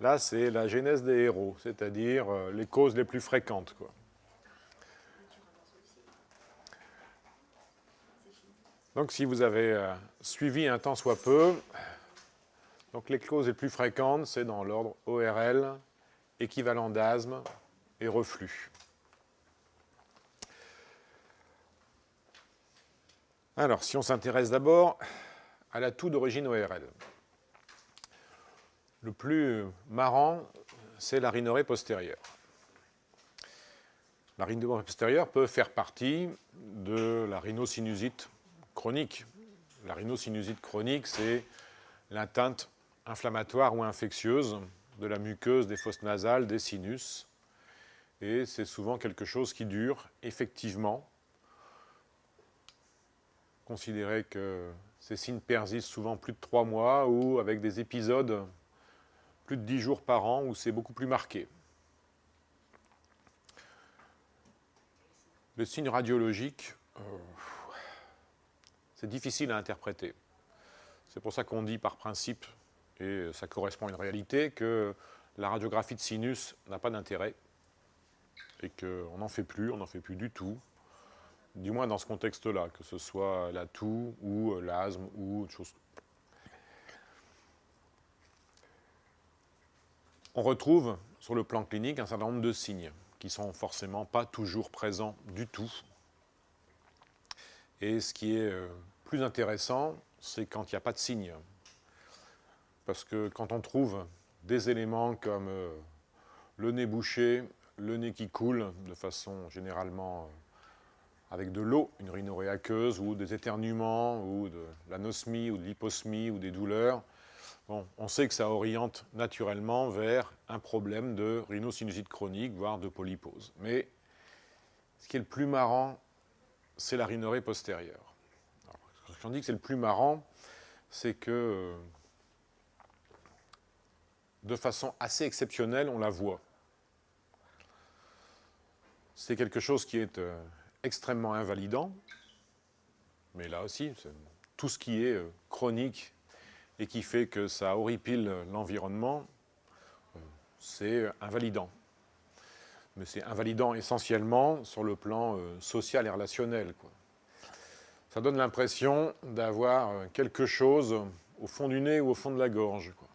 Là, c'est la genèse des héros, c'est-à-dire les causes les plus fréquentes, quoi. Donc, si vous avez suivi un tant soit peu, donc les causes les plus fréquentes, c'est dans l'ordre ORL, équivalent d'asthme et reflux. Alors, si on s'intéresse d'abord à la toux d'origine ORL. Le plus marrant, c'est la rhinorrhée postérieure. La rhinorrhée postérieure peut faire partie de la rhinosinusite chronique. La rhinosinusite chronique, c'est l'atteinte inflammatoire ou infectieuse de la muqueuse des fosses nasales, des sinus. Et c'est souvent quelque chose qui dure effectivement. Considérez que ces signes persistent souvent plus de 3 mois ou avec des épisodes plus de 10 jours par an où c'est beaucoup plus marqué. Le signe radiologique, c'est difficile à interpréter. C'est pour ça qu'on dit par principe, et ça correspond à une réalité, que la radiographie de sinus n'a pas d'intérêt et qu'on n'en fait plus, on n'en fait plus du tout, du moins dans ce contexte-là, que ce soit la toux ou l'asthme ou autre chose. On retrouve sur le plan clinique un certain nombre de signes qui ne sont forcément pas toujours présents du tout. Et ce qui est plus intéressant, c'est quand il n'y a pas de signes. Parce que quand on trouve des éléments comme le nez bouché, le nez qui coule de façon généralement avec de l'eau, une rhinorrhée aqueuse, ou des éternuements, ou de l'anosmie, ou de l'hyposmie, ou des douleurs, bon, on sait que ça oriente naturellement vers un problème de rhinosinusite chronique, voire de polypose. Mais ce qui est le plus marrant, c'est la rhinorrhée postérieure. Alors, quand je dis que c'est le plus marrant, c'est que de façon assez exceptionnelle, on la voit. C'est quelque chose qui est extrêmement invalidant, mais là aussi, tout ce qui est chronique et qui fait que ça horripile l'environnement, c'est invalidant. Mais c'est invalidant essentiellement sur le plan social et relationnel, quoi. Ça donne l'impression d'avoir quelque chose au fond du nez ou au fond de la gorge, quoi.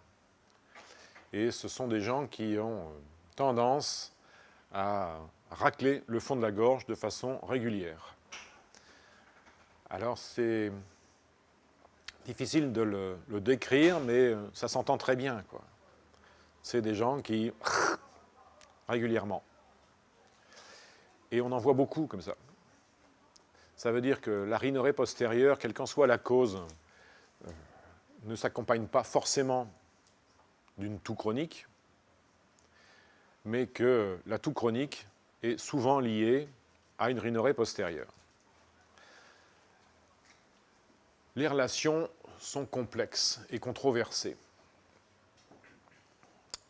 Et ce sont des gens qui ont tendance à racler le fond de la gorge de façon régulière. Alors c'est difficile de le décrire, mais ça s'entend très bien, quoi. C'est des gens qui régulièrement. Et on en voit beaucoup comme ça. Ça veut dire que la rhinorrhée postérieure, quelle qu'en soit la cause, ne s'accompagne pas forcément d'une toux chronique, mais que la toux chronique est souvent liée à une rhinorrhée postérieure. Les relations sont complexes et controversées.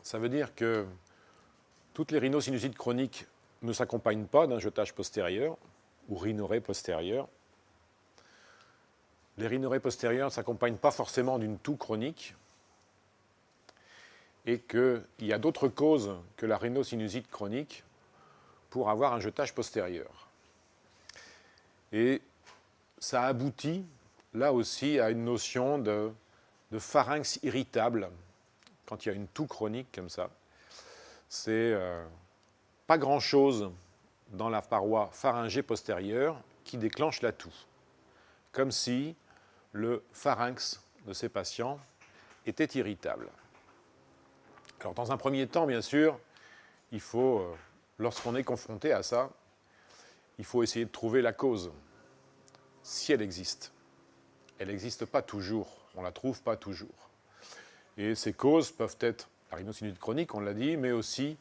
Ça veut dire que toutes les rhinosinusites chroniques ne s'accompagnent pas d'un jetage postérieur ou rhinorrhée postérieure. Les rhinorrhées postérieures ne s'accompagnent pas forcément d'une toux chronique et qu'il y a d'autres causes que la rhinosinusite chronique pour avoir un jetage postérieur. Et ça aboutit là aussi à une notion de pharynx irritable quand il y a une toux chronique comme ça. C'est pas grand-chose dans la paroi pharyngée postérieure qui déclenche la toux. Comme si le pharynx de ces patients était irritable. Alors, dans un premier temps, bien sûr, il faut, lorsqu'on est confronté à ça, il faut essayer de trouver la cause, si elle existe. Elle n'existe pas toujours, on ne la trouve pas toujours. Et ces causes peuvent être la rhinosinusite chronique, on l'a dit, mais aussi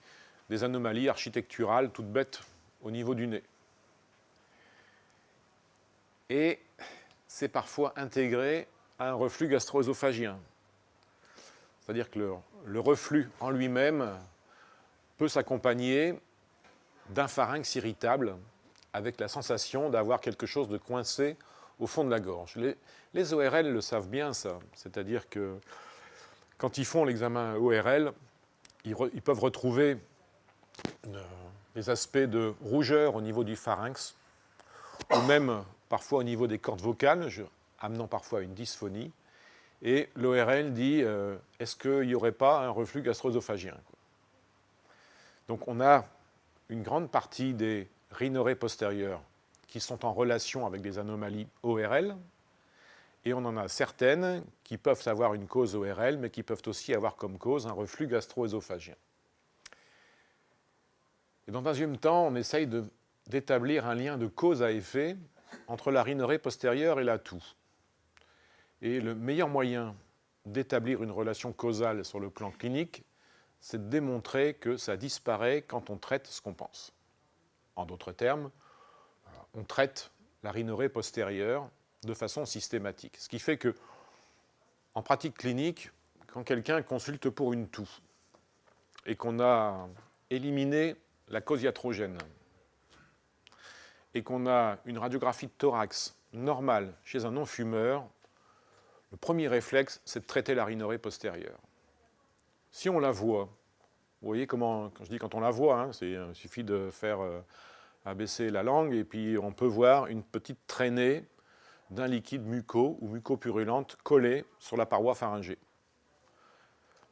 des anomalies architecturales toutes bêtes au niveau du nez. Et c'est parfois intégré à un reflux gastro-œsophagien. C'est-à-dire que le reflux en lui-même peut s'accompagner d'un pharynx irritable avec la sensation d'avoir quelque chose de coincé au fond de la gorge. Les ORL le savent bien, ça. C'est-à-dire que quand ils font l'examen ORL, ils peuvent retrouver des aspects de rougeur au niveau du pharynx, ou même parfois au niveau des cordes vocales, amenant parfois à une dysphonie. Et l'ORL dit, est-ce qu'il n'y aurait pas un reflux gastro-œsophagien? Donc on a une grande partie des rhinorrhées postérieures qui sont en relation avec des anomalies ORL, et on en a certaines qui peuvent avoir une cause ORL, mais qui peuvent aussi avoir comme cause un reflux gastro-œsophagien. Et dans un deuxième temps, on essaye d'établir un lien de cause à effet entre la rhinorrhée postérieure et la toux. Et le meilleur moyen d'établir une relation causale sur le plan clinique, c'est de démontrer que ça disparaît quand on traite ce qu'on pense. En d'autres termes, on traite la rhinorrhée postérieure de façon systématique. Ce qui fait que, en pratique clinique, quand quelqu'un consulte pour une toux et qu'on a éliminé la cause iatrogène et qu'on a une radiographie de thorax normale chez un non-fumeur, le premier réflexe, c'est de traiter la rhinorrhée postérieure. Si on la voit, vous voyez comment, quand je dis quand on la voit, hein, il suffit de faire abaisser la langue et puis on peut voir une petite traînée d'un liquide muco ou mucopurulente collé sur la paroi pharyngée.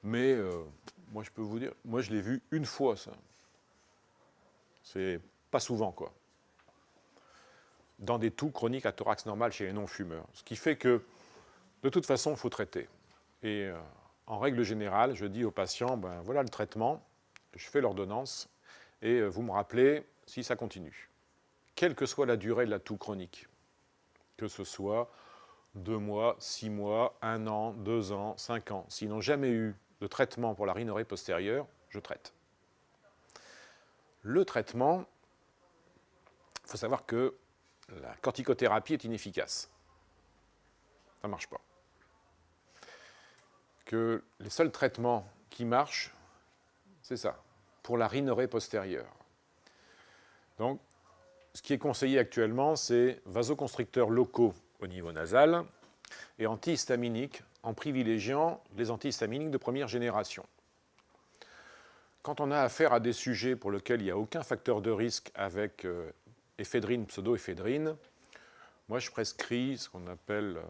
Mais moi, je peux vous dire, moi, je l'ai vu une fois, ça. C'est pas souvent, quoi. Dans des toux chroniques à thorax normal chez les non-fumeurs. Ce qui fait que, de toute façon, il faut traiter. Et en règle générale, je dis aux patients, ben voilà le traitement, je fais l'ordonnance, et vous me rappelez si ça continue. Quelle que soit la durée de la toux chronique, que ce soit 2 mois, 6 mois, 1 an, 2 ans, 5 ans. S'ils n'ont jamais eu de traitement pour la rhinorrhée postérieure, je traite. Le traitement, il faut savoir que la corticothérapie est inefficace. Ça ne marche pas. Que les seuls traitements qui marchent, c'est ça, pour la rhinorrhée postérieure. Donc, ce qui est conseillé actuellement, c'est vasoconstricteurs locaux au niveau nasal et antihistaminiques en privilégiant les antihistaminiques de première génération. Quand on a affaire à des sujets pour lesquels il n'y a aucun facteur de risque avec éphédrine, pseudoéphédrine, moi je prescris ce qu'on appelle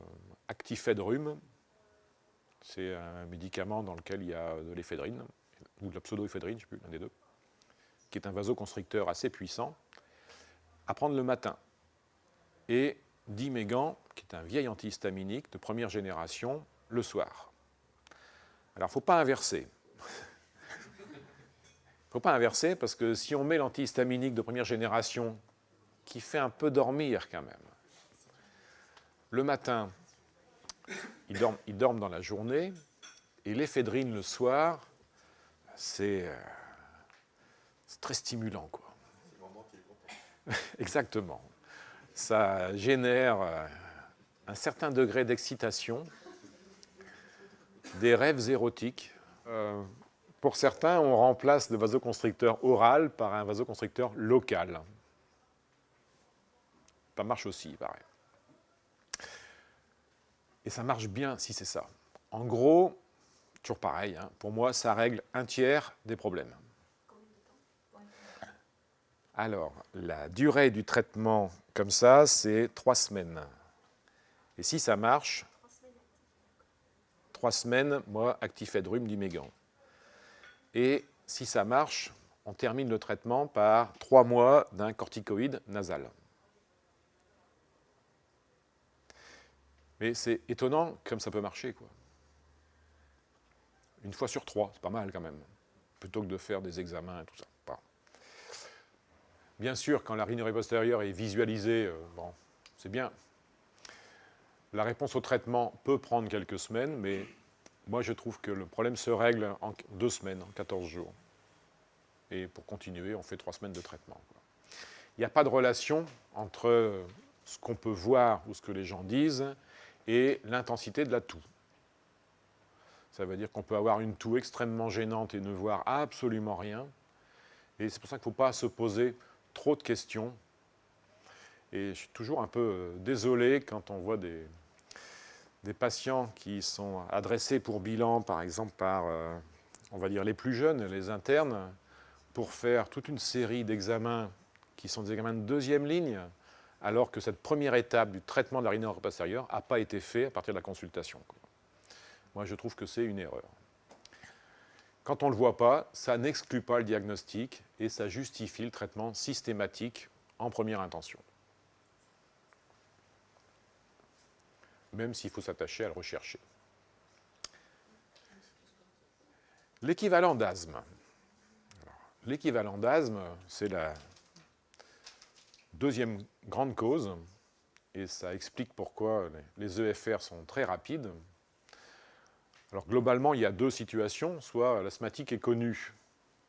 actifedrum. C'est un médicament dans lequel il y a de l'éphédrine, ou de la pseudoéphédrine, je ne sais plus, l'un des deux, qui est un vasoconstricteur assez puissant, à prendre le matin. Et Dimégan, qui est un vieil antihistaminique de première génération, le soir. Alors, il ne faut pas inverser. Il ne faut pas inverser parce que si on met l'antihistaminique de première génération, qui fait un peu dormir quand même, le matin, ils dorment dans la journée, et l'éphédrine le soir, c'est très stimulant, quoi. C'est le moment qui est content. Exactement. Ça génère un certain degré d'excitation, des rêves érotiques. Pour certains, on remplace le vasoconstricteur oral par un vasoconstricteur local. Ça marche aussi, il paraît. Et ça marche bien si c'est ça. En gros, toujours pareil, hein, pour moi, ça règle un tiers des problèmes. Alors, la durée du traitement comme ça, c'est 3 semaines. Et si ça marche, 3 semaines, moi, actifedrum Dimégan. Et si ça marche, on termine le traitement par 3 mois d'un corticoïde nasal. Mais c'est étonnant comme ça peut marcher, quoi. Une fois sur 3, c'est pas mal quand même, plutôt que de faire des examens et tout ça. Bon. Bien sûr, quand la rhinorrhée postérieure est visualisée, bon, c'est bien. La réponse au traitement peut prendre quelques semaines, mais moi je trouve que le problème se règle en 2 semaines, en 14 jours. Et pour continuer, on fait 3 semaines de traitement, quoi. Il n'y a pas de relation entre ce qu'on peut voir ou ce que les gens disent et l'intensité de la toux. Ça veut dire qu'on peut avoir une toux extrêmement gênante et ne voir absolument rien. Et c'est pour ça qu'il ne faut pas se poser trop de questions. Et je suis toujours un peu désolé quand on voit des patients qui sont adressés pour bilan, par exemple par on va dire les plus jeunes, les internes, pour faire toute une série d'examens qui sont des examens de deuxième ligne, alors que cette première étape du traitement de la rhinopharyngite postérieure n'a pas été faite à partir de la consultation. Moi, je trouve que c'est une erreur. Quand on ne le voit pas, ça n'exclut pas le diagnostic et ça justifie le traitement systématique en première intention. Même s'il faut s'attacher à le rechercher. L'équivalent d'asthme. L'équivalent d'asthme, c'est la deuxième grande cause, et ça explique pourquoi les EFR sont très rapides. Alors globalement, il y a deux situations. Soit l'asthmatique est connu,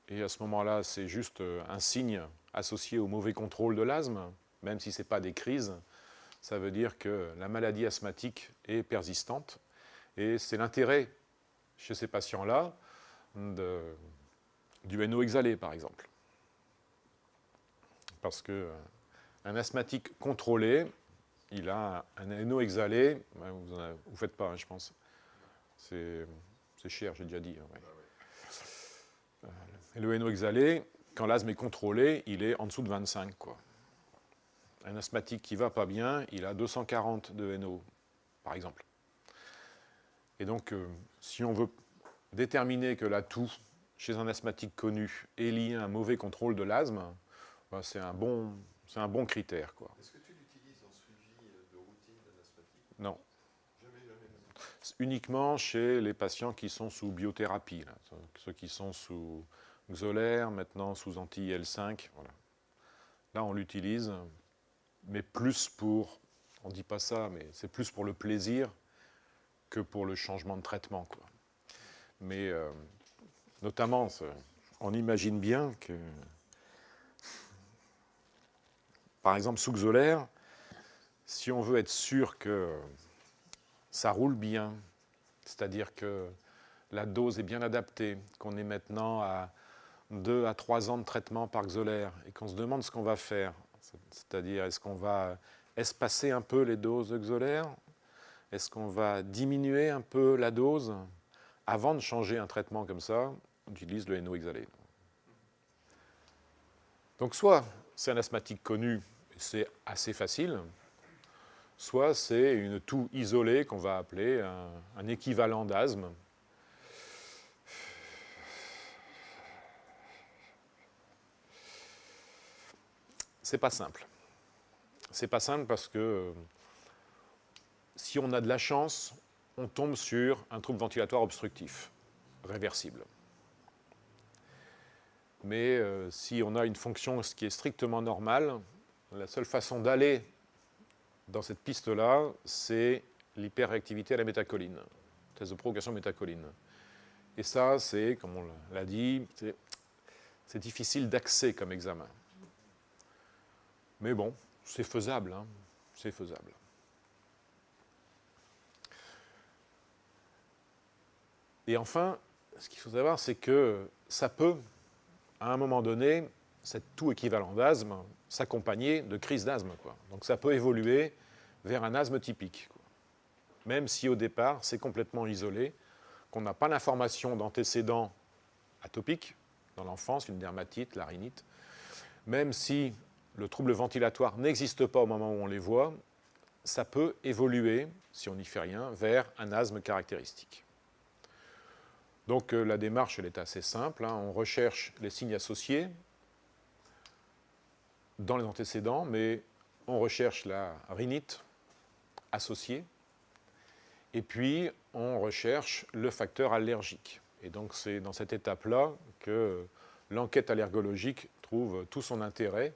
et à ce moment-là, c'est juste un signe associé au mauvais contrôle de l'asthme, même si ce n'est pas des crises. Ça veut dire que la maladie asthmatique est persistante, et c'est l'intérêt chez ces patients-là du NO exhalé, par exemple. Parce qu'un asthmatique contrôlé, il a un NO exhalé, vous ne faites pas, hein, je pense. C'est cher, j'ai déjà dit. Ouais. Et le NO exhalé, quand l'asthme est contrôlé, il est en dessous de 25, quoi. Un asthmatique qui ne va pas bien, il a 240 de NO, par exemple. Et donc, si on veut déterminer que la toux chez un asthmatique connu est liée à un mauvais contrôle de l'asthme, ben c'est un bon critère, quoi. Est-ce que tu l'utilises en suivi de routine d'un asthmatique? Non. Jamais. Uniquement chez les patients qui sont sous biothérapie, là. Ceux qui sont sous Xolair, maintenant sous anti-IL5. Voilà. Là, on l'utilise, mais plus pour, on ne dit pas ça, mais c'est plus pour le plaisir que pour le changement de traitement, quoi. Mais notamment, on imagine bien que, par exemple, sous Xolair, si on veut être sûr que ça roule bien, c'est-à-dire que la dose est bien adaptée, qu'on est maintenant à 2 à 3 ans de traitement par Xolair et qu'on se demande ce qu'on va faire, c'est-à-dire est-ce qu'on va espacer un peu les doses de Xolair, est-ce qu'on va diminuer un peu la dose avant de changer un traitement comme ça, on utilise le NO exhalé. Donc soit c'est un asthmatique connu, c'est assez facile, soit c'est une toux isolée qu'on va appeler un équivalent d'asthme. C'est pas simple. C'est pas simple parce que si on a de la chance, on tombe sur un trouble ventilatoire obstructif, réversible. Mais si on a une fonction qui est strictement normale, la seule façon d'aller dans cette piste-là, c'est l'hyperréactivité à la métacholine, test de provocation métacholine. Et ça, c'est, comme on l'a dit, c'est difficile d'accès comme examen. Mais bon, c'est faisable, hein, c'est faisable. Et enfin, ce qu'il faut savoir, c'est que ça peut, à un moment donné, cette toux équivalent d'asthme, s'accompagner de crises d'asthme, quoi. Donc ça peut évoluer vers un asthme typique, quoi. Même si au départ, c'est complètement isolé, qu'on n'a pas l'information d'antécédents atopiques dans l'enfance, une dermatite, la rhinite, même si le trouble ventilatoire n'existe pas au moment où on les voit, ça peut évoluer, si on n'y fait rien, vers un asthme caractéristique. Donc la démarche, elle est assez simple, hein. On recherche les signes associés dans les antécédents, mais on recherche la rhinite associée, et puis on recherche le facteur allergique. Et donc c'est dans cette étape-là que l'enquête allergologique trouve tout son intérêt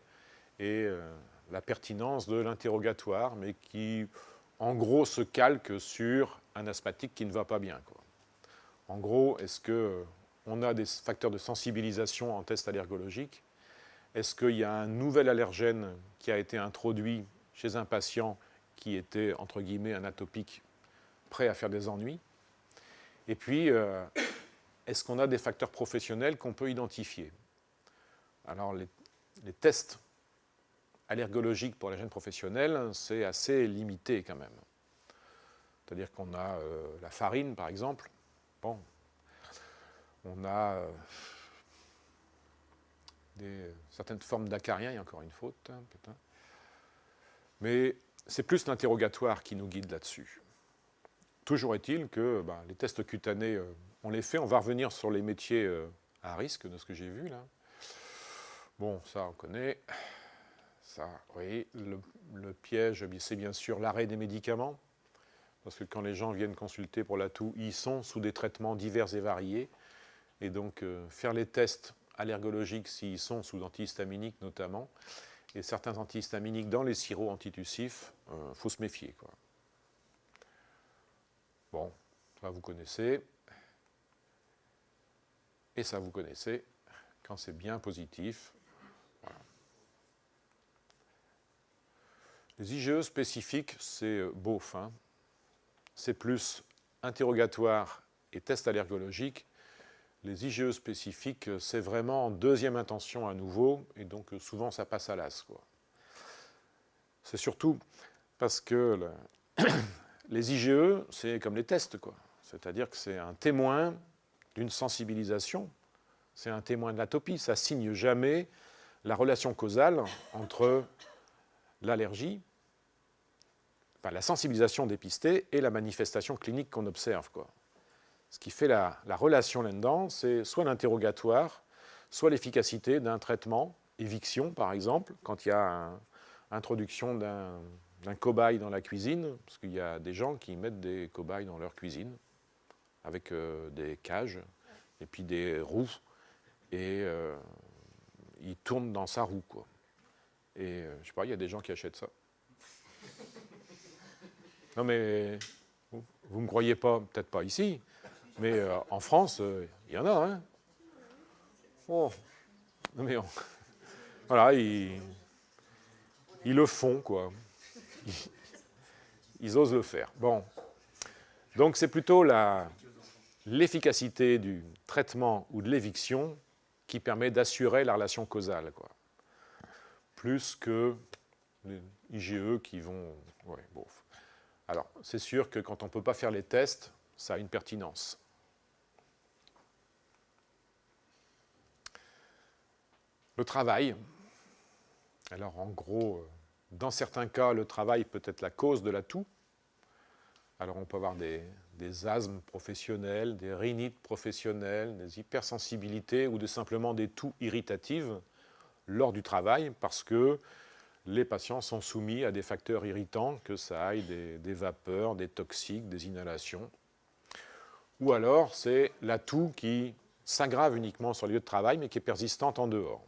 et la pertinence de l'interrogatoire, mais qui en gros se calque sur un asthmatique qui ne va pas bien, quoi. En gros, est-ce qu'on a des facteurs de sensibilisation en test allergologique? Est-ce qu'il y a un nouvel allergène qui a été introduit chez un patient qui était, entre guillemets, un atopique prêt à faire des ennuis? Et puis, est-ce qu'on a des facteurs professionnels qu'on peut identifier? Alors, les tests allergologiques pour les jeunes professionnels, c'est assez limité quand même. C'est-à-dire qu'on a la farine, par exemple. Bon. On a certaines formes d'acariens, il y a encore une faute, hein, peut-être. Mais c'est plus l'interrogatoire qui nous guide là-dessus. Toujours est-il que les tests cutanés, on les fait. On va revenir sur les métiers à risque de ce que j'ai vu là. Bon, ça on connaît. Ça, oui. Le piège, c'est bien sûr l'arrêt des médicaments. Parce que quand les gens viennent consulter pour la toux, ils sont sous des traitements divers et variés. Et donc, faire les tests allergologiques s'ils sont sous antihistaminiques notamment, et certains antihistaminiques dans les sirops antitussifs, faut se méfier, quoi. Bon, ça vous connaissez. Et ça vous connaissez quand c'est bien positif. Voilà. Les IgE spécifiques, c'est beauf, hein. C'est plus interrogatoire et test allergologique. Les IgE spécifiques, c'est vraiment en deuxième intention à nouveau, et donc souvent ça passe à l'as, quoi. C'est surtout parce que les IgE, c'est comme les tests, quoi. C'est-à-dire que c'est un témoin d'une sensibilisation, c'est un témoin de l'atopie. Ça ne signe jamais la relation causale entre l'allergie, enfin, la sensibilisation dépistée et la manifestation clinique qu'on observe, quoi. Ce qui fait la relation là-dedans, c'est soit l'interrogatoire, soit l'efficacité d'un traitement, éviction par exemple, quand il y a introduction d'un cobaye dans la cuisine, parce qu'il y a des gens qui mettent des cobayes dans leur cuisine, avec des cages, et puis des roues, et ils tournent dans sa roue, quoi. Et je sais pas, il y a des gens qui achètent ça. Non mais, vous ne me croyez pas, peut-être pas ici, mais en France, il y en a, hein. Oh. Non mais voilà, ils le font, quoi. Ils osent le faire. Bon. Donc c'est plutôt l'efficacité du traitement ou de l'éviction qui permet d'assurer la relation causale, quoi. Plus que les IgE qui vont... Ouais, bon. Alors, c'est sûr que quand on ne peut pas faire les tests, ça a une pertinence. Le travail. Alors, en gros, dans certains cas, le travail peut être la cause de la toux. Alors, on peut avoir des asthmes professionnels, des rhinites professionnelles, des hypersensibilités ou simplement des toux irritatives lors du travail parce que les patients sont soumis à des facteurs irritants, que ça aille des vapeurs, des toxiques, des inhalations. Ou alors, c'est la toux qui s'aggrave uniquement sur le lieu de travail, mais qui est persistante en dehors.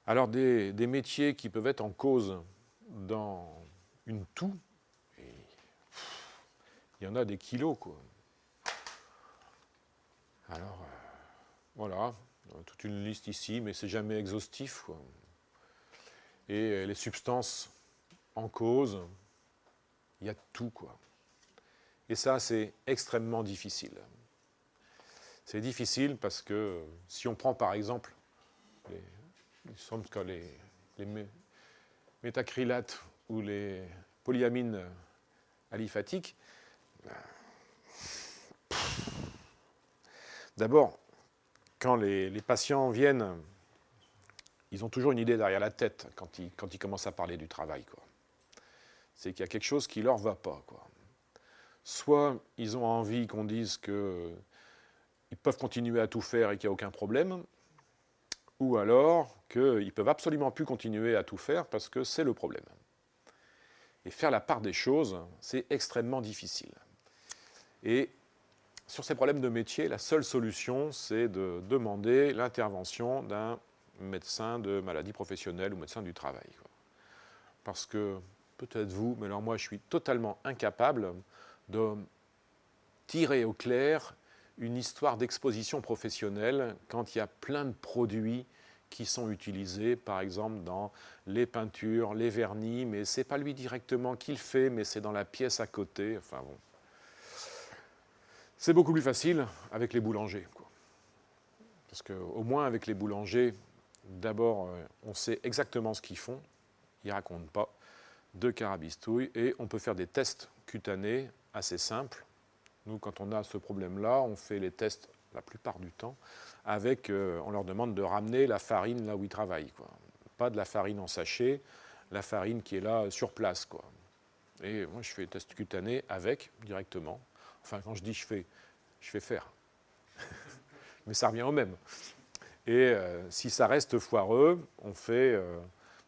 Alors, des métiers qui peuvent être en cause dans une toux, il y en a des kilos, quoi. Alors, voilà, toute une liste ici, mais c'est jamais exhaustif, quoi. Et les substances en cause, il y a tout, quoi. Et ça, c'est extrêmement difficile. C'est difficile parce que si on prend par exemple les métacrylates ou les polyamines aliphatiques, d'abord, quand les patients viennent, ils ont toujours une idée derrière la tête quand ils commencent à parler du travail, quoi. C'est qu'il y a quelque chose qui ne leur va pas, quoi. Soit ils ont envie qu'on dise qu'ils peuvent continuer à tout faire et qu'il n'y a aucun problème, ou alors qu'ils ne peuvent absolument plus continuer à tout faire parce que c'est le problème. Et faire la part des choses, c'est extrêmement difficile. Et sur ces problèmes de métier, la seule solution, c'est de demander l'intervention d'un médecin de maladie professionnelle ou médecin du travail, quoi. Parce que, peut-être vous, mais alors moi je suis totalement incapable de tirer au clair une histoire d'exposition professionnelle quand il y a plein de produits qui sont utilisés, par exemple dans les peintures, les vernis, mais ce n'est pas lui directement qui le fait, mais c'est dans la pièce à côté. Enfin bon. C'est beaucoup plus facile avec les boulangers, quoi. Parce qu'au moins avec les boulangers, d'abord, on sait exactement ce qu'ils font, ils ne racontent pas de carabistouille, et on peut faire des tests cutanés assez simples. Nous, quand on a ce problème-là, on fait les tests la plupart du temps, avec, on leur demande de ramener la farine là où ils travaillent, quoi. Pas de la farine en sachet, la farine qui est là sur place, quoi. Et moi, je fais test cutané avec, directement. Enfin, quand je dis je fais faire. Mais ça revient au même. Et si ça reste foireux, on fait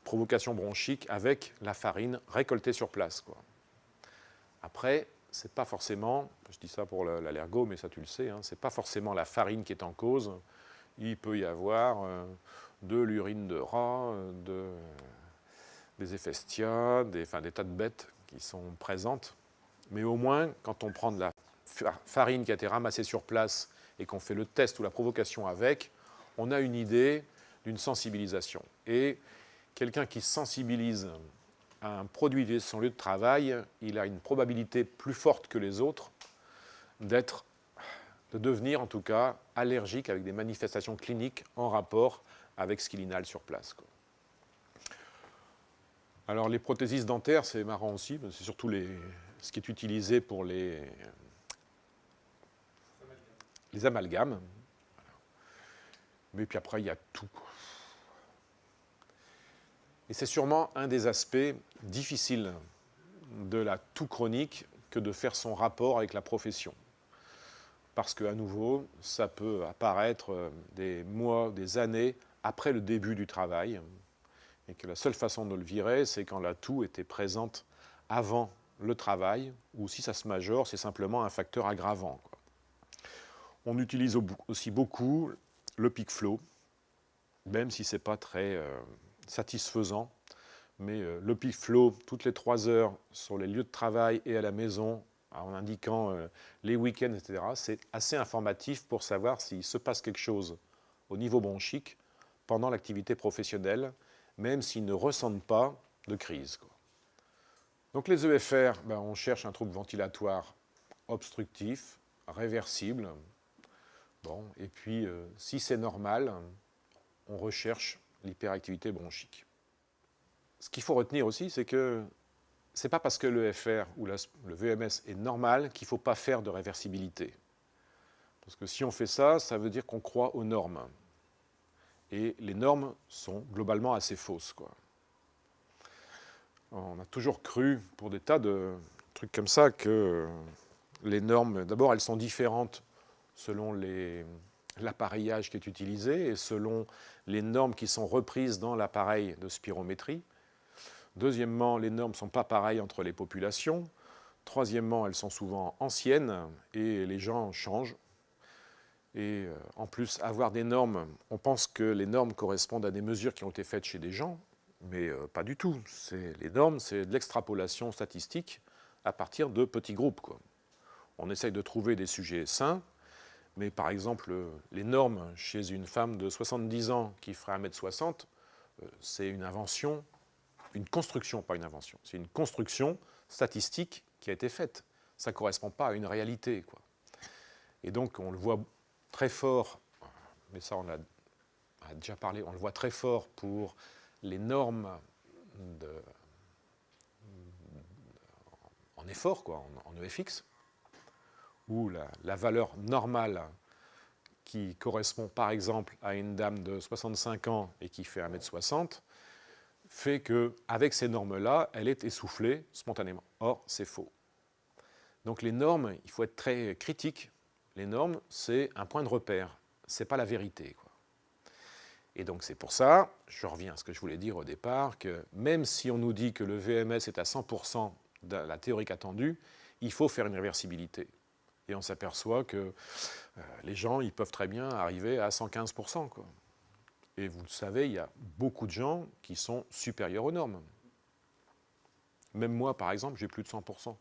provocation bronchique avec la farine récoltée sur place, quoi. Après, c'est pas forcément, je dis ça pour l'allergo, mais ça tu le sais, hein, c'est pas forcément la farine qui est en cause. Il peut y avoir de l'urine de rat, des héphaestia, des tas de bêtes qui sont présentes. Mais au moins, quand on prend de la farine qui a été ramassée sur place et qu'on fait le test ou la provocation avec, on a une idée d'une sensibilisation. Et quelqu'un qui sensibilise à un produit de son lieu de travail, il a une probabilité plus forte que les autres de devenir en tout cas allergique avec des manifestations cliniques en rapport avec ce qu'il inhale sur place, quoi. Alors les prothèses dentaires, c'est marrant aussi, c'est surtout ce qui est utilisé pour les amalgames. Mais puis après, il y a tout. Et c'est sûrement un des aspects difficiles de la toux chronique que de faire son rapport avec la profession. Parce qu'à nouveau, ça peut apparaître des mois, des années après le début du travail, et que la seule façon de le virer, c'est quand la toux était présente avant le travail, ou si ça se majore, c'est simplement un facteur aggravant, quoi. On utilise aussi beaucoup le PIC-Flow, même si ce n'est pas très satisfaisant. Mais le PIC-Flow, toutes les 3 heures, sur les lieux de travail et à la maison, en indiquant les week-ends, etc., c'est assez informatif pour savoir s'il se passe quelque chose au niveau bronchique pendant l'activité professionnelle, même s'ils ne ressentent pas de crise, quoi. Donc les EFR, on cherche un trouble ventilatoire obstructif, réversible. Bon, et puis, si c'est normal, on recherche l'hyperactivité bronchique. Ce qu'il faut retenir aussi, c'est que ce n'est pas parce que l'EFR ou le VMS est normal qu'il ne faut pas faire de réversibilité. Parce que si on fait ça, ça veut dire qu'on croit aux normes. Et les normes sont globalement assez fausses, quoi. On a toujours cru, pour des tas de trucs comme ça, que les normes, d'abord, elles sont différentes selon l'appareillage qui est utilisé et selon les normes qui sont reprises dans l'appareil de spirométrie. Deuxièmement, les normes ne sont pas pareilles entre les populations. Troisièmement, elles sont souvent anciennes et les gens changent. Et en plus, avoir des normes, on pense que les normes correspondent à des mesures qui ont été faites chez des gens, mais pas du tout. Les normes, c'est de l'extrapolation statistique à partir de petits groupes, quoi. On essaye de trouver des sujets sains, mais par exemple, les normes chez une femme de 70 ans qui ferait 1m60, c'est une invention, une construction, pas une invention, c'est une construction statistique qui a été faite. Ça ne correspond pas à une réalité, quoi. Et donc, on le voit très fort, mais ça on a déjà parlé, on le voit très fort pour les normes en effort, quoi, en EFX, où la valeur normale qui correspond par exemple à une dame de 65 ans et qui fait 1m60, fait qu'avec ces normes-là, elle est essoufflée spontanément. Or, c'est faux. Donc les normes, il faut être très critique. Les normes, c'est un point de repère, ce n'est pas la vérité, quoi. Et donc c'est pour ça, je reviens à ce que je voulais dire au départ, que même si on nous dit que le VMS est à 100% de la théorique attendue, il faut faire une réversibilité. Et on s'aperçoit que les gens, ils peuvent très bien arriver à 115%, quoi. Et vous le savez, il y a beaucoup de gens qui sont supérieurs aux normes. Même moi, par exemple, j'ai plus de 100%.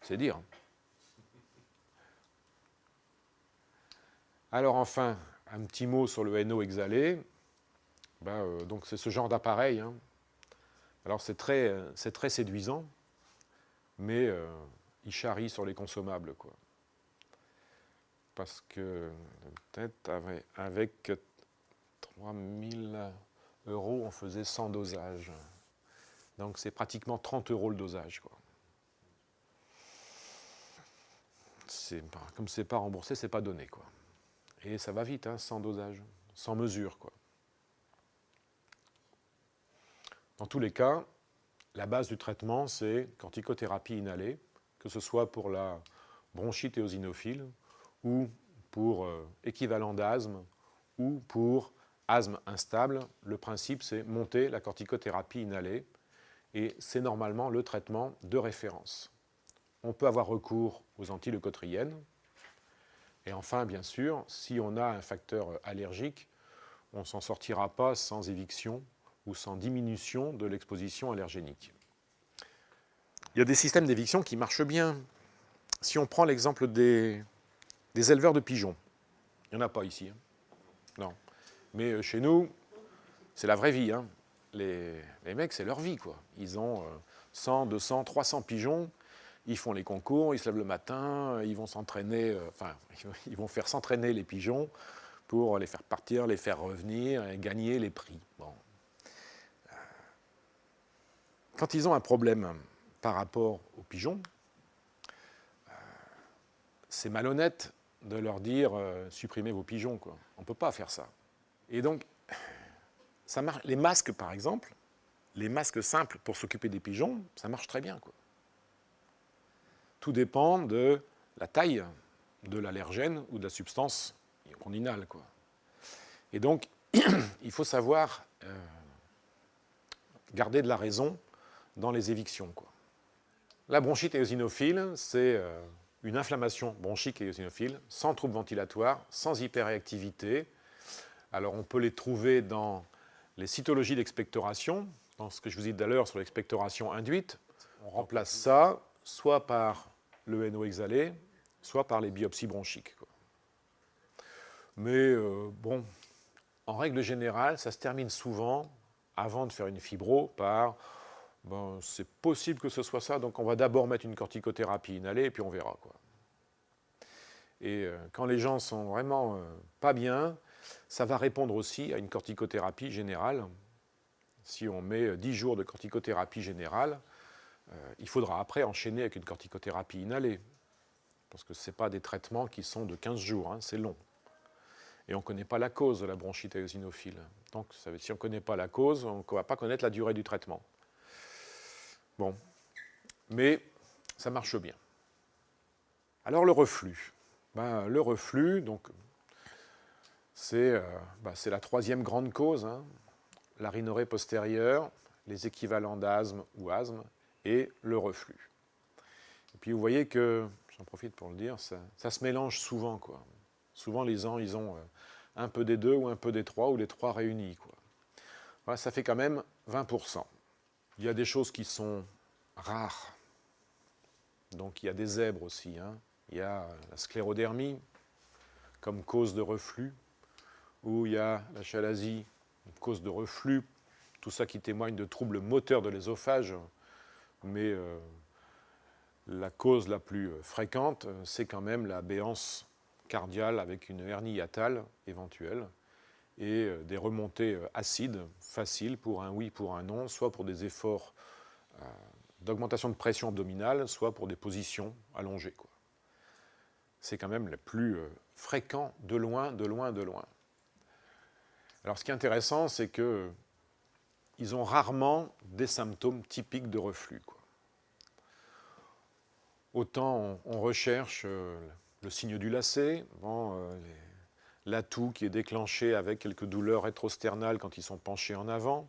C'est dire. Alors enfin, un petit mot sur le NO exhalé. Donc c'est ce genre d'appareil, hein. Alors c'est très séduisant, mais il charrie sur les consommables, quoi. Parce que peut-être avec 3000 €, on faisait 100 dosages. Donc c'est pratiquement 30 € le dosage, quoi. comme ce n'est pas remboursé, ce n'est pas donné, quoi. Et ça va vite, hein, sans dosage, sans mesure, quoi. Dans tous les cas, la base du traitement, c'est corticothérapie inhalée, que ce soit pour la bronchite éosinophile ou pour équivalent d'asthme ou pour asthme instable. Le principe, c'est monter la corticothérapie inhalée et c'est normalement le traitement de référence. On peut avoir recours aux antileucotriènes. Et enfin, bien sûr, si on a un facteur allergique, on ne s'en sortira pas sans éviction ou sans diminution de l'exposition allergénique. Il y a des systèmes d'éviction qui marchent bien. Si on prend l'exemple des éleveurs de pigeons, il n'y en a pas ici, hein. Non. Mais chez nous, c'est la vraie vie, hein. Les mecs, c'est leur vie, quoi. Ils ont 100, 200, 300 pigeons, ils font les concours, ils se lèvent le matin, ils vont s'entraîner, ils vont faire s'entraîner les pigeons pour les faire partir, les faire revenir et gagner les prix. Bon. Quand ils ont un problème par rapport aux pigeons, c'est malhonnête de leur dire supprimez vos pigeons, quoi. On ne peut pas faire ça. Et donc, ça marche. Les masques, par exemple, les masques simples pour s'occuper des pigeons, ça marche très bien, quoi. Tout dépend de la taille de l'allergène ou de la substance qu'on inhale, quoi. Et donc, il faut savoir garder de la raison dans les évictions, quoi. La bronchite éosinophile, c'est une inflammation bronchique et éosinophile sans trouble ventilatoire, sans hyperréactivité. Alors, on peut les trouver dans les cytologies d'expectoration, dans ce que je vous ai dit tout à l'heure sur l'expectoration induite. On remplace ça soit par le NO exhalé, soit par les biopsies bronchiques, quoi. Mais bon, en règle générale, ça se termine souvent, avant de faire une fibro, par bon, c'est possible que ce soit ça, donc on va d'abord mettre une corticothérapie inhalée et puis on verra, quoi. Et quand les gens sont vraiment pas bien, ça va répondre aussi à une corticothérapie générale. Si on met 10 jours de corticothérapie générale, il faudra après enchaîner avec une corticothérapie inhalée. Parce que ce n'est pas des traitements qui sont de 15 jours, hein, c'est long. Et on ne connaît pas la cause de la bronchite éosinophile. Donc si on ne connaît pas la cause, on ne va pas connaître la durée du traitement. Bon, mais ça marche bien. Alors le reflux. Ben, le reflux, donc, c'est la troisième grande cause, hein. La rhinorrhée postérieure, les équivalents d'asthme ou asthme, et le reflux. Et puis vous voyez que, j'en profite pour le dire, ça se mélange souvent, quoi. Souvent les gens, ils ont un peu des deux ou un peu des trois, ou les trois réunis, quoi. Voilà, ça fait quand même 20%. Il y a des choses qui sont rares. Donc il y a des zèbres aussi, hein. Il y a la sclérodermie comme cause de reflux, ou il y a la chalasie, cause de reflux, tout ça qui témoigne de troubles moteurs de l'œsophage, mais la cause la plus fréquente, c'est quand même la béance cardiale avec une hernie hiatale éventuelle et des remontées acides faciles pour un oui, pour un non, soit pour des efforts d'augmentation de pression abdominale, soit pour des positions allongées, quoi. C'est quand même le plus fréquent de loin, de loin, de loin. Alors ce qui est intéressant, c'est qu'ils ont rarement des symptômes typiques de reflux, quoi. Autant on recherche le signe du lacet, bon, l'atout qui est déclenché avec quelques douleurs rétrosternales quand ils sont penchés en avant,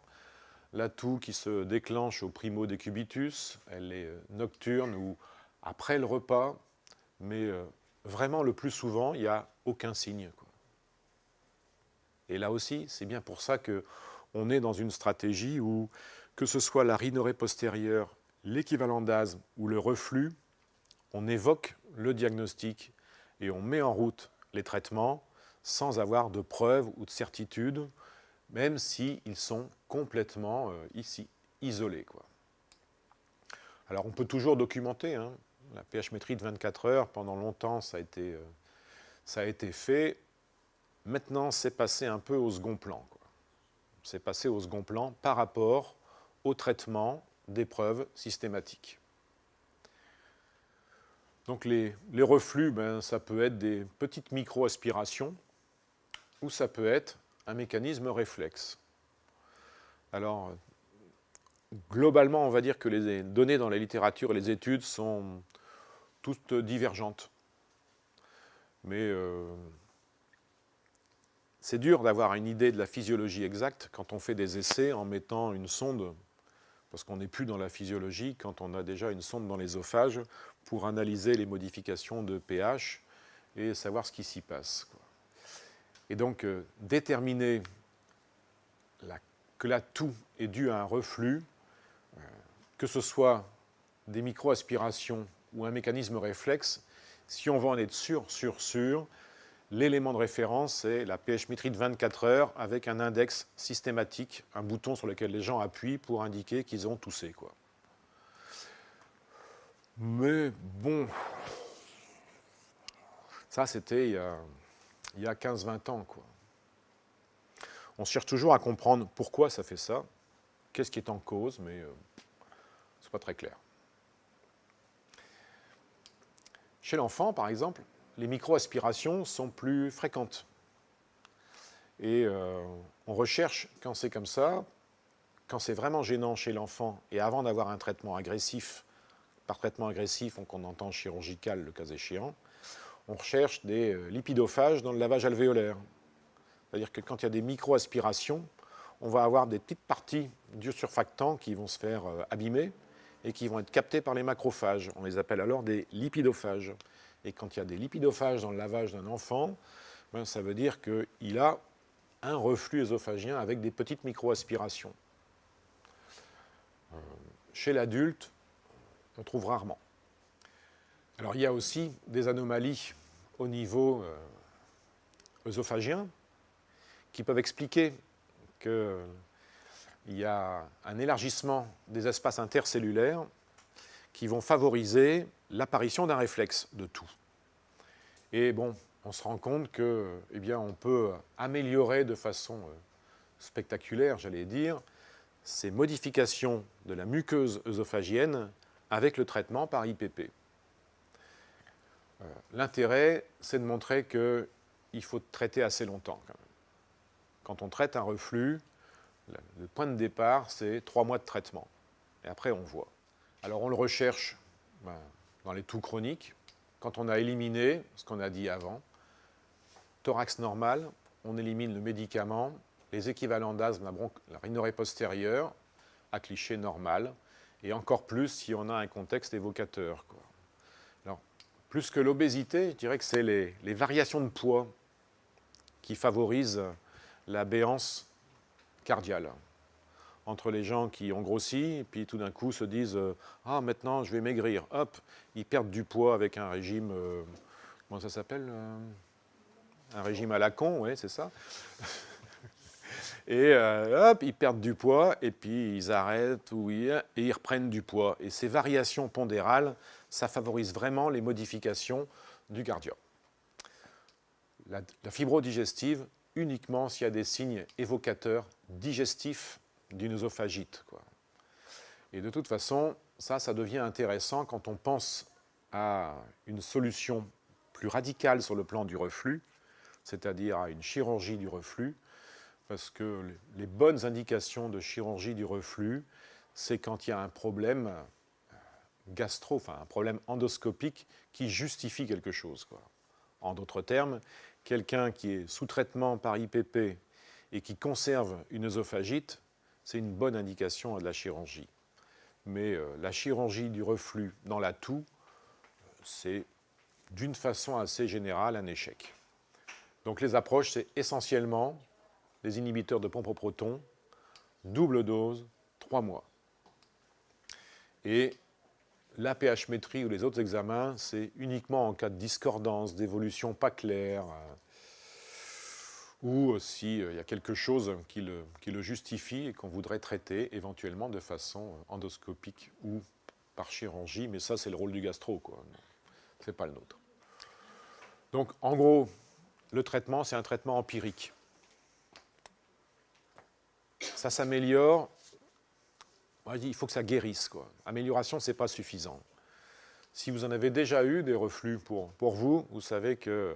l'atout qui se déclenche au primo décubitus, elle est nocturne ou après le repas, mais vraiment le plus souvent, il n'y a aucun signe, quoi. Et là aussi, c'est bien pour ça qu'on est dans une stratégie où, que ce soit la rhinorrhée postérieure, l'équivalent d'asthme ou le reflux, on évoque le diagnostic et on met en route les traitements sans avoir de preuves ou de certitudes, même s'ils sont complètement isolés, quoi. Alors on peut toujours documenter, hein. La pH-métrie de 24 heures, pendant longtemps, ça a été fait. Maintenant, c'est passé un peu au second plan, quoi. C'est passé au second plan par rapport au traitement des preuves systématiques. Donc les reflux, ça peut être des petites micro-aspirations ou ça peut être un mécanisme réflexe. Alors, globalement, on va dire que les données dans la littérature et les études sont toutes divergentes. Mais c'est dur d'avoir une idée de la physiologie exacte quand on fait des essais en mettant une sonde, parce qu'on n'est plus dans la physiologie quand on a déjà une sonde dans l'œsophage pour analyser les modifications de pH et savoir ce qui s'y passe. Et donc, déterminer que la toux est due à un reflux, que ce soit des micro-aspirations ou un mécanisme réflexe, si on veut en être sûr, l'élément de référence, c'est la pH-métrie de 24 heures avec un index systématique, un bouton sur lequel les gens appuient pour indiquer qu'ils ont toussé, quoi. Mais bon, ça c'était il y a 15-20 ans, quoi. On cherche toujours à comprendre pourquoi ça fait ça, qu'est-ce qui est en cause, mais c'est pas très clair. Chez l'enfant, par exemple, les micro-aspirations sont plus fréquentes. Et on recherche, quand c'est comme ça, quand c'est vraiment gênant chez l'enfant, et avant d'avoir un traitement agressif, par traitement agressif, on entend chirurgical le cas échéant, on recherche des lipidophages dans le lavage alvéolaire. C'est-à-dire que quand il y a des micro-aspirations, on va avoir des petites parties du surfactant qui vont se faire abîmer et qui vont être captées par les macrophages. On les appelle alors des lipidophages. Et quand il y a des lipidophages dans le lavage d'un enfant, ça veut dire qu'il a un reflux œsophagien avec des petites micro-aspirations. Chez l'adulte, on trouve rarement. Alors il y a aussi des anomalies au niveau œsophagien qui peuvent expliquer qu'il y a un élargissement des espaces intercellulaires qui vont favoriser l'apparition d'un réflexe de toux. Et bon, on se rend compte que, eh bien, on peut améliorer de façon spectaculaire, j'allais dire, ces modifications de la muqueuse œsophagienne avec le traitement par IPP. L'intérêt, c'est de montrer qu'il faut traiter assez longtemps, quand même. Quand on traite un reflux, le point de départ, c'est 3 mois de traitement. Et après, on voit. Alors, on le recherche dans les toux chroniques. Quand on a éliminé ce qu'on a dit avant, thorax normal, on élimine le médicament, les équivalents d'asthme, la rhinorrhée postérieure, à cliché normal, et encore plus si on a un contexte évocateur, quoi. Alors, plus que l'obésité, je dirais que c'est les variations de poids qui favorisent la béance cardiale. Entre les gens qui ont grossi, et puis tout d'un coup se disent « Ah, maintenant, je vais maigrir ». Hop, ils perdent du poids avec un régime, comment ça s'appelle un régime à la con, oui, c'est ça. Et hop, ils perdent du poids, et puis ils arrêtent, et ils reprennent du poids. Et ces variations pondérales, ça favorise vraiment les modifications du cardio. La fibrodigestive, uniquement s'il y a des signes évocateurs digestifs d'une œsophagite, quoi. Et de toute façon, ça devient intéressant quand on pense à une solution plus radicale sur le plan du reflux, c'est-à-dire à une chirurgie du reflux, parce que les bonnes indications de chirurgie du reflux, c'est quand il y a un problème un problème endoscopique qui justifie quelque chose, quoi. En d'autres termes, quelqu'un qui est sous traitement par IPP et qui conserve une œsophagite, c'est une bonne indication à de la chirurgie. Mais la chirurgie du reflux dans la toux, c'est d'une façon assez générale un échec. Donc les approches, c'est essentiellement des inhibiteurs de pompe au proton, double dose, 3 mois. Et la pH-métrie ou les autres examens, c'est uniquement en cas de discordance, d'évolution pas claire, ou si il y a quelque chose qui le justifie et qu'on voudrait traiter éventuellement de façon endoscopique ou par chirurgie, mais ça c'est le rôle du gastro, quoi. C'est pas le nôtre. Donc en gros, le traitement c'est un traitement empirique. Ça s'améliore, il faut que ça guérisse, quoi. Amélioration, c'est pas suffisant. Si vous en avez déjà eu des reflux pour vous, vous savez qu'il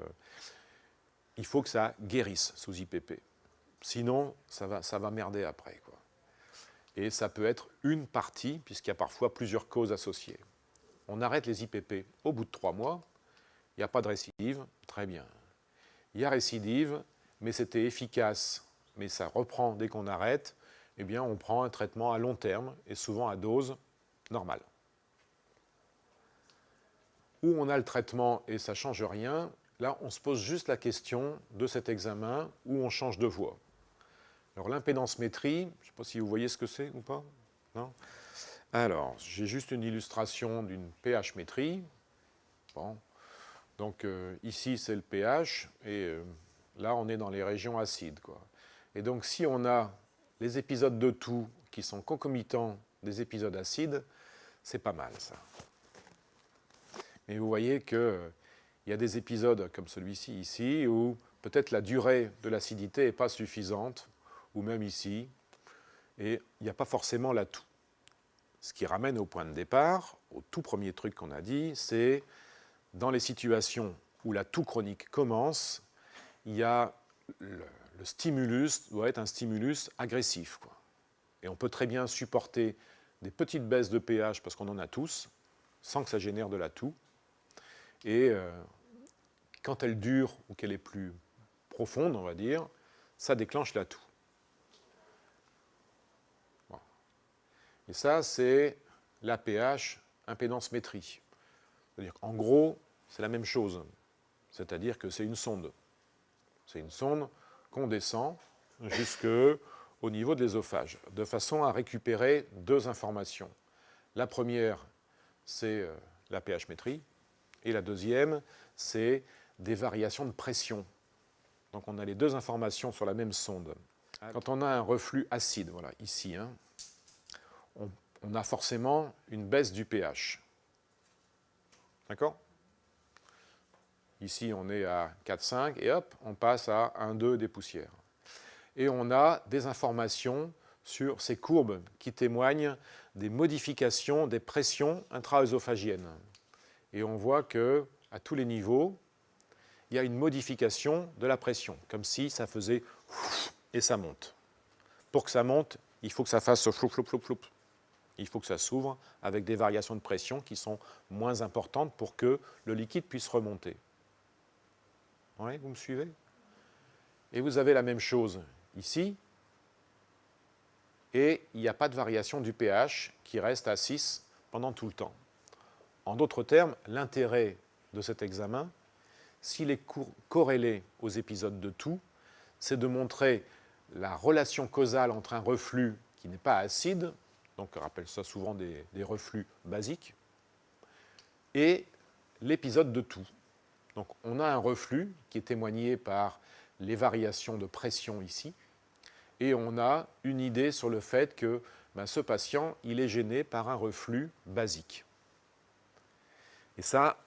faut que ça guérisse sous IPP. Sinon, ça va merder après, quoi. Et ça peut être une partie, puisqu'il y a parfois plusieurs causes associées. On arrête les IPP au bout de 3 mois, il n'y a pas de récidive, très bien. Il y a récidive, mais c'était efficace, mais ça reprend dès qu'on arrête, eh bien on prend un traitement à long terme, et souvent à dose normale. Où on a le traitement et ça ne change rien, là on se pose juste la question de cet examen où on change de voie. Alors l'impédance-métrie, je ne sais pas si vous voyez ce que c'est ou pas. Non ? Alors, j'ai juste une illustration d'une pH-métrie. Bon. Donc ici c'est le pH et là on est dans les régions acides, quoi. Et donc si on a les épisodes de toux qui sont concomitants des épisodes acides, c'est pas mal ça. Mais vous voyez qu'il y a des épisodes comme celui-ci ici où peut-être la durée de l'acidité n'est pas suffisante, ou même ici, et il n'y a pas forcément la toux. Ce qui ramène au point de départ, au tout premier truc qu'on a dit, c'est dans les situations où la toux chronique commence, il y a le stimulus doit être un stimulus agressif, quoi. Et on peut très bien supporter des petites baisses de pH, parce qu'on en a tous, sans que ça génère de la toux. Et quand elle dure, ou qu'elle est plus profonde, on va dire, ça déclenche la toux. Bon. Et ça, c'est l'APH impédance-métrie. C'est-à-dire qu'en gros, c'est la même chose. C'est-à-dire que c'est une sonde. C'est une sonde qu'on descend jusqu'au niveau de l'œsophage, de façon à récupérer 2 informations. La première, c'est la pH-métrie, et la deuxième, c'est des variations de pression. Donc on a les 2 informations sur la même sonde. Quand on a un reflux acide, voilà, ici, hein, on a forcément une baisse du pH. D'accord ? Ici, on est à 4,5 et hop, on passe à 1,2 des poussières. Et on a des informations sur ces courbes qui témoignent des modifications des pressions intra-œsophagiennes. Et on voit qu'à tous les niveaux, il y a une modification de la pression, comme si ça faisait et ça monte. Pour que ça monte, il faut que ça fasse floup, floup, floup, floup. Il faut que ça s'ouvre avec des variations de pression qui sont moins importantes pour que le liquide puisse remonter. Oui, vous me suivez? Et vous avez la même chose ici. Et il n'y a pas de variation du pH qui reste à 6 pendant tout le temps. En d'autres termes, l'intérêt de cet examen, s'il est corrélé aux épisodes de toux, c'est de montrer la relation causale entre un reflux qui n'est pas acide, donc on rappelle ça souvent des reflux basiques, et l'épisode de toux. Donc on a un reflux qui est témoigné par les variations de pression ici, et on a une idée sur le fait que ce patient, il est gêné par un reflux basique. Et ça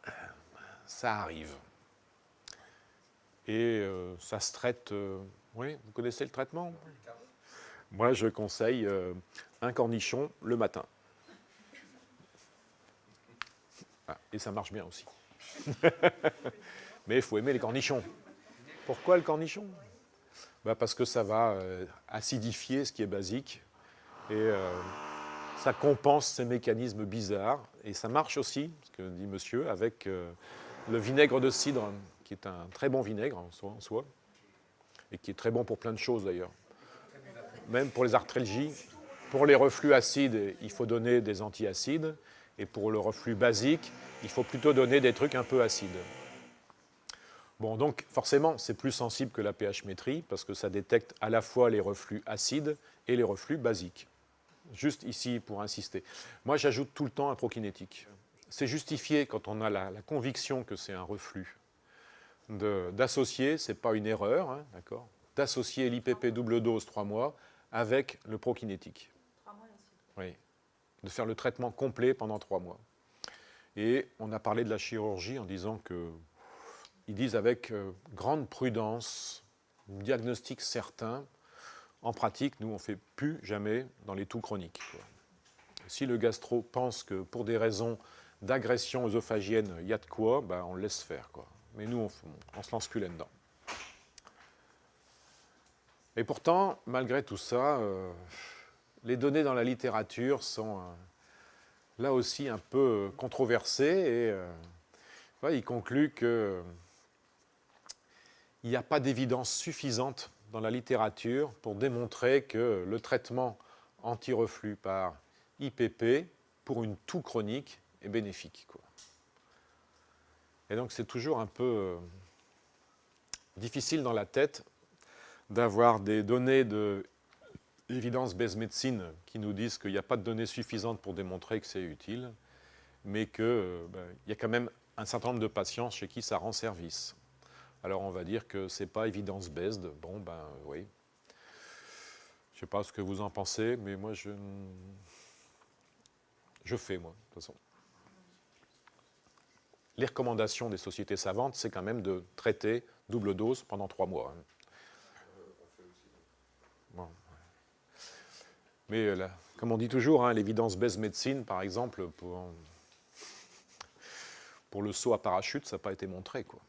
arrive. Et ça se traite... oui, vous connaissez le traitement? Moi, je conseille un cornichon le matin. Ah, et ça marche bien aussi. Mais il faut aimer les cornichons. Pourquoi le cornichon? Parce que ça va acidifier ce qui est basique. Et ça compense ces mécanismes bizarres. Et ça marche aussi, ce que dit monsieur, avec le vinaigre de cidre, qui est un très bon vinaigre en soi, et qui est très bon pour plein de choses d'ailleurs. Même pour les arthralgies, pour les reflux acides, il faut donner des antiacides, et pour le reflux basique, il faut plutôt donner des trucs un peu acides. Bon, donc forcément, c'est plus sensible que la pH-métrie, parce que ça détecte à la fois les reflux acides et les reflux basiques. Juste ici, pour insister. Moi, j'ajoute tout le temps un prokinétique. C'est justifié quand on a la conviction que c'est un reflux. D'associer, ce n'est pas une erreur, hein, d'accord, d'associer l'IPP double dose 3 mois avec le prokinétique. 3 mois aussi. Oui, de faire le traitement complet pendant 3 mois. Et on a parlé de la chirurgie en disant qu'ils disent avec grande prudence, diagnostic certain, en pratique, nous, on ne fait plus jamais dans les toux chroniques, quoi. Si le gastro pense que pour des raisons d'agression œsophagienne, il y a de quoi, ben, on le laisse faire, quoi. Mais nous, on ne se lance plus là-dedans. Et pourtant, malgré tout ça, les données dans la littérature sont là aussi un peu controversées et il conclut qu'il n'y a pas d'évidence suffisante dans la littérature pour démontrer que le traitement anti-reflux par IPP pour une toux chronique est bénéfique, quoi. Et donc c'est toujours un peu difficile dans la tête d'avoir des données de evidence-based medicine qui nous disent qu'il n'y a pas de données suffisantes pour démontrer que c'est utile, mais qu'il y a quand même un certain nombre de patients chez qui ça rend service. Alors on va dire que ce n'est pas evidence-based. Bon, ben oui. Je ne sais pas ce que vous en pensez, mais moi je fais, moi, de toute façon. Les recommandations des sociétés savantes, c'est quand même de traiter double dose pendant 3 mois. Bon. Mais là, comme on dit toujours, hein, l'évidence-based medicine, par exemple, pour le saut à parachute, ça n'a pas été montré, quoi.